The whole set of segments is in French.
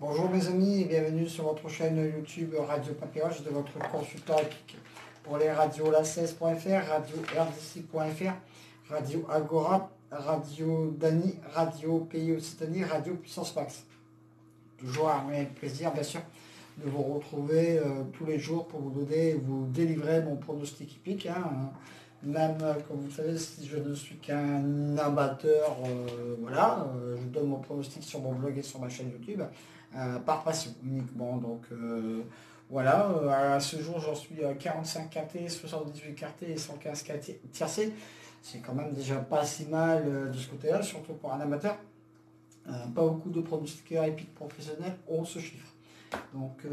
Bonjour mes amis et bienvenue sur votre chaîne YouTube Radio Papillage de votre consultant épique pour les radios la16.fr, radio rdc.fr, radio Agora, radio Dani, radio Pays Occitanie, radio Puissance Max. Toujours un plaisir bien sûr de vous retrouver tous les jours pour vous délivrer mon pronostic hippique. Même comme vous savez, si je ne suis qu'un amateur, je donne mon pronostic sur mon blog et sur ma chaîne YouTube par passion uniquement. Donc à ce jour j'en suis à 45 KT, 78 KT et 115 KT tiercé. C'est quand même déjà pas si mal de ce côté-là, surtout pour un amateur. Pas beaucoup de pronostiqueurs épiques professionnels ont ce chiffre. Donc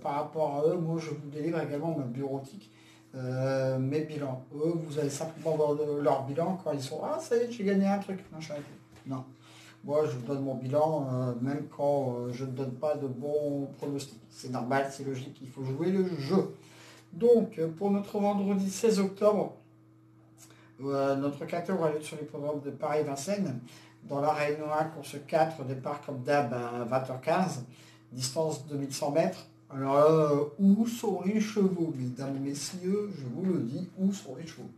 par rapport à eux, moi je vous délivre également ma bureautique. Mes bilans. Eux, vous allez simplement voir leur bilan quand ils sont « Ah, ça y est, j'ai gagné un truc. » Non. Moi, je vous donne mon bilan, même quand je ne donne pas de bons pronostics. C'est normal, c'est logique, il faut jouer le jeu. Donc, pour notre vendredi 16 octobre, notre 14 va aller sur les programmes de Paris-Vincennes. Dans l'arène 1, course 4, départ comme d'hab à 20h15, distance 2100 mètres. Alors là, où sont les chevaux, mesdames et messieurs? Je vous le dis, où sont les chevaux?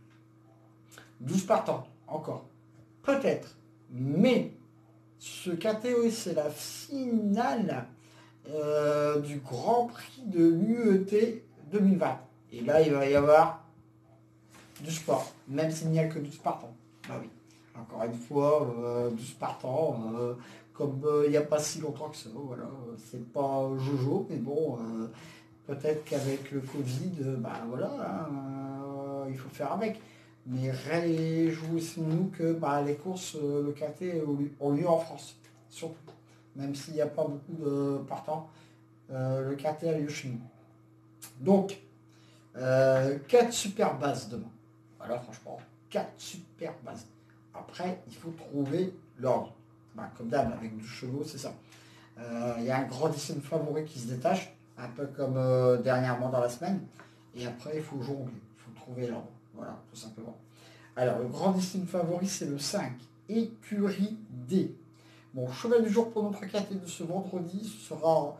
12 partants, encore. Peut-être. Mais ce KTO, c'est la finale du Grand Prix de l'UET 2020. Et là, il va y avoir du sport, même s'il n'y a que 12 partants. Bah oui. Encore une fois, 12 partants. Comme il n'y a pas si longtemps que ça, voilà, c'est pas Jojo, mais bon, peut-être qu'avec le Covid, il faut faire avec. Mais réjouissons-nous que les courses, le KT ont lieu en France, surtout. Même s'il n'y a pas beaucoup de partants, le KT a lieu chez nous. Donc, 4 super bases demain. Voilà, franchement, 4 super bases. Après, il faut trouver l'ordre. Comme d'hab, avec 12 chevaux, c'est ça. Il y a un grandissime favori qui se détache, un peu comme dernièrement dans la semaine. Et après, il faut jongler, il faut trouver l'ordre. Voilà, tout simplement. Alors, le grandissime favori, c'est le 5, Écurie D. Bon, cheval du jour pour notre KT de ce vendredi, ce sera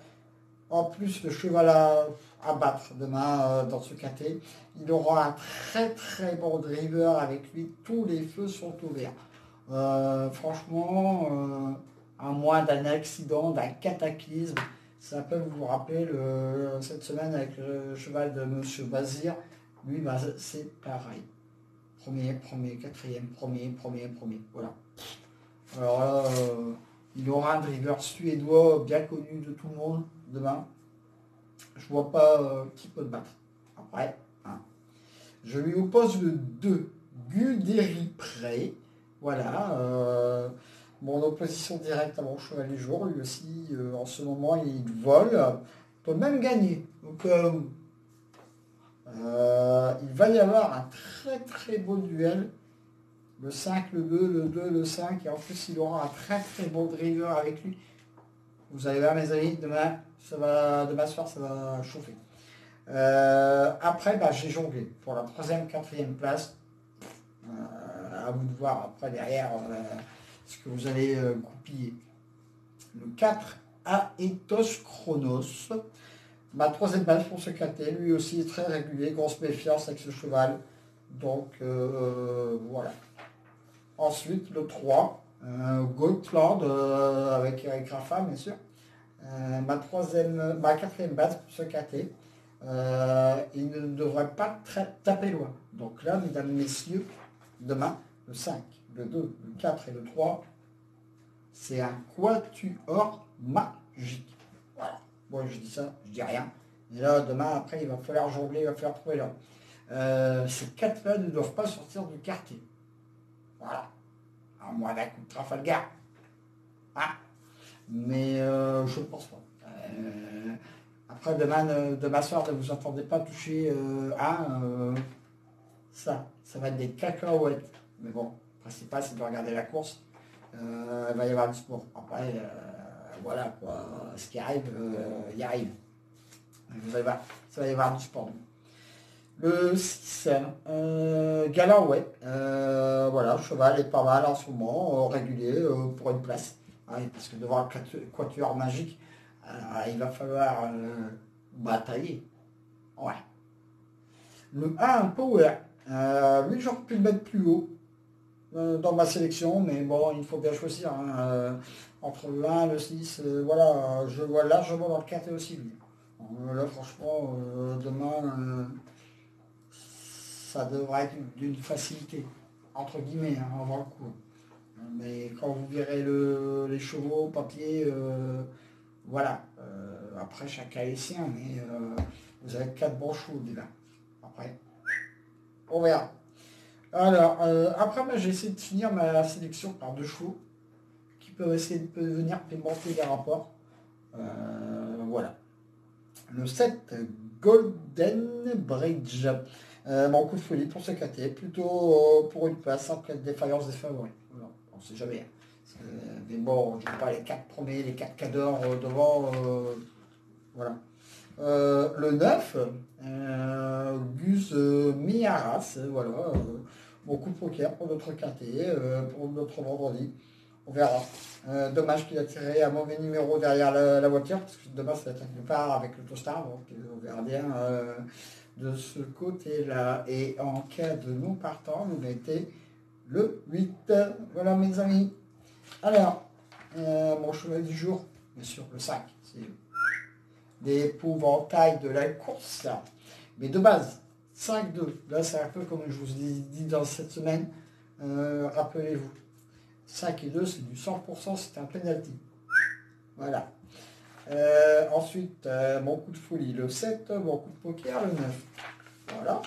en plus le cheval à battre demain dans ce KT. Il aura un très très bon driver avec lui, tous les feux sont ouverts. Franchement, à moins d'un accident, d'un cataclysme, ça peut vous rappeler cette semaine avec le cheval de Monsieur Bazir. Lui, c'est pareil. Premier, quatrième, premier. Voilà. Alors là, il aura un driver suédois bien connu de tout le monde demain. Je vois pas qui peut le battre. Après, je lui oppose le 2, Guderi Pré. Voilà, mon opposition directe à mon cheval du jour, lui aussi, en ce moment, il vole, peut même gagner. Donc, il va y avoir un très très beau duel. Le 5, le 2, le 2, le 5, et en plus, il aura un très très beau driver avec lui. Vous allez voir, mes amis, demain soir, ça va chauffer. Après, j'ai jonglé pour la 3e, 4e place. À vous de voir après derrière ce que vous allez goupiller. Le 4, Aethos Chronos. Ma 3e base pour ce KT, lui aussi est très régulier, grosse méfiance avec ce cheval. Donc voilà. Ensuite, le 3, Goldland avec Eric Rafa, bien sûr. Ma 4e base pour ce KT. Il ne devrait pas taper loin. Donc là, mesdames, messieurs, demain, le 5, le 2, le 4 et le 3, c'est un quatuor magique. Voilà. Bon, je dis ça, je dis rien. Et là, demain, après, il va falloir jongler, il va falloir trouver l'ordre. Ces 4-là ne doivent pas sortir du quartier. Voilà. À moins d'un coup de Trafalgar. Mais je ne pense pas. Après, demain soir, ne vous entendez pas toucher ça va être des cacahuètes. Mais bon, le principal, c'est de regarder la course. Il va y avoir du sport. Après, voilà, quoi. Ce qui arrive, il arrive. Vous allez voir, ça va y avoir du sport. Le 6, Galaway. Voilà, le cheval est pas mal en ce moment, régulier pour une place. Ah oui, parce que devant le quatuor magique, il va falloir batailler. Ouais. Le 1 Power. Lui, j'aurais pu le mettre plus haut dans ma sélection, mais bon, il faut bien choisir. Hein, entre le 1 et le 6, voilà, je le vois largement dans le quintet aussi, lui. Là, franchement, demain, ça devrait être d'une facilité, entre guillemets, hein, avant le coup. Mais quand vous verrez les chevaux, papier, voilà. Après, chacun est sien, mais vous avez 4 bons chevaux déjà. Après, on verra. Alors, après, moi, j'ai essayé de finir ma sélection par 2 chevaux qui peuvent essayer de venir pimenter les rapports. Voilà. Le 7, Golden Bridge. Mon coup de folie pour ce KT, plutôt pour une place en cas de défaillance des favoris. Voilà. On ne sait jamais. Hein. Mais bon, je ne pas les 4 premiers, les 4 cadors devant. Voilà. Le 9, Gus Miaras, voilà. Mon coup de poker pour notre quintet, pour notre vendredi. On verra. Dommage qu'il a tiré un mauvais numéro derrière la voiture, parce que demain ça va être un départ avec le Tostard, donc on verra bien de ce côté-là. Et en cas de non partant, nous mettez le 8. Voilà mes amis. Alors, mon cheval du jour, bien sûr, le 5. C'est l'épouvantail de la course. Mais de base, 5-2. Là, c'est un peu comme je vous ai dit dans cette semaine. Rappelez-vous. 5 et 2, c'est du 100%, c'est un penalty. Voilà. Ensuite, mon coup de folie, le 7, mon coup de poker, le 9. Voilà.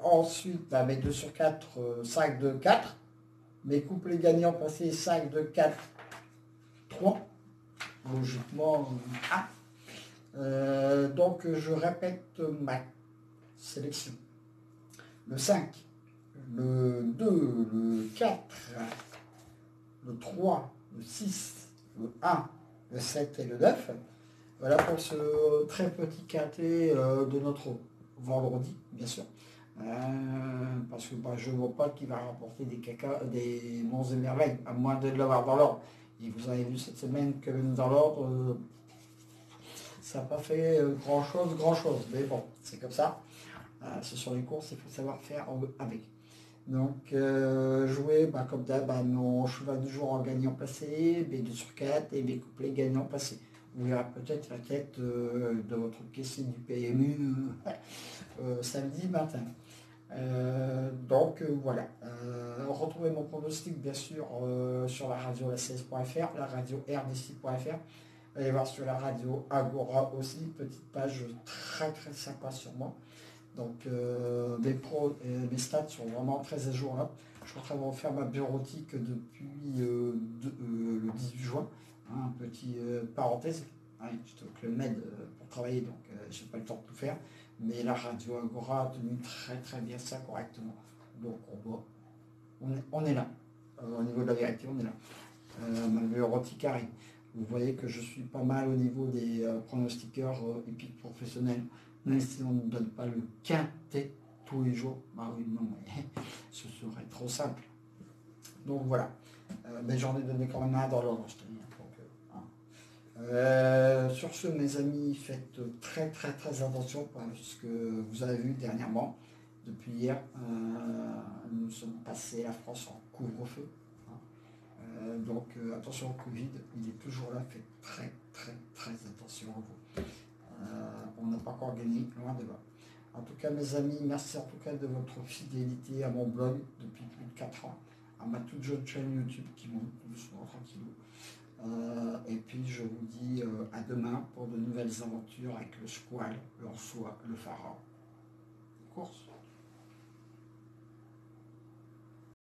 Ensuite, bah, mes 2 sur 4, 5, 2, 4. Mes couplets gagnants passés, 5, 2, 4, 3. Logiquement, 1. Donc, je répète ma sélection. Le 5, le 2, le 4, le 3, le 6, le 1, le 7 et le 9. Voilà pour ce très petit quintet de notre vendredi, bien sûr. Parce que bah, je ne vois pas qui va rapporter des monts et merveilles, à moins de l'avoir dans l'ordre. Et vous avez vu cette semaine que même dans l'ordre, ça n'a pas fait grand-chose. Mais bon, c'est comme ça. Ce sont les courses, il faut savoir faire avec. Donc, jouer comme d'hab, mon cheval du jour en gagnant placé, B2 sur 4 et mes couplets gagnants placés. Vous verrez peut-être la tête de votre caissier du PMU samedi matin. Donc voilà. Retrouvez mon pronostic bien sûr sur la radio la16.fr, la radio rdc.fr. Allez voir sur la radio Agora aussi, petite page très très sympa sur moi. Donc mes stats sont vraiment très à jour là. Je suis en train de refaire ma bureautique depuis le 18 juin. Hein, un petit parenthèse. J'étais au Club Med pour travailler, donc je n'ai pas le temps de tout faire. Mais la radio Agora a tenu très très bien ça correctement. Donc on est là. Au niveau de la vérité, on est là. Ma bureautique arrive. Vous voyez que je suis pas mal au niveau des pronostiqueurs hippiques professionnels. Même si on ne donne pas le quintet tous les jours, bah oui, non, mais ce serait trop simple. Donc voilà. Mais j'en ai donné quand même un dans l'ordre, je te dis. Sur ce, mes amis, faites très très très attention parce que vous avez vu dernièrement, depuis hier, nous sommes passés la France en couvre-feu. Donc attention au Covid, il est toujours là, faites très très très attention à vous. On n'a pas encore gagné, loin de là. En tout cas, mes amis, merci en tout cas de votre fidélité à mon blog depuis plus de 4 ans, à ma toute jeune chaîne YouTube qui monte doucement, tranquillou. Et puis je vous dis à demain pour de nouvelles aventures avec le squal, le Orsois, le pharaon. Course.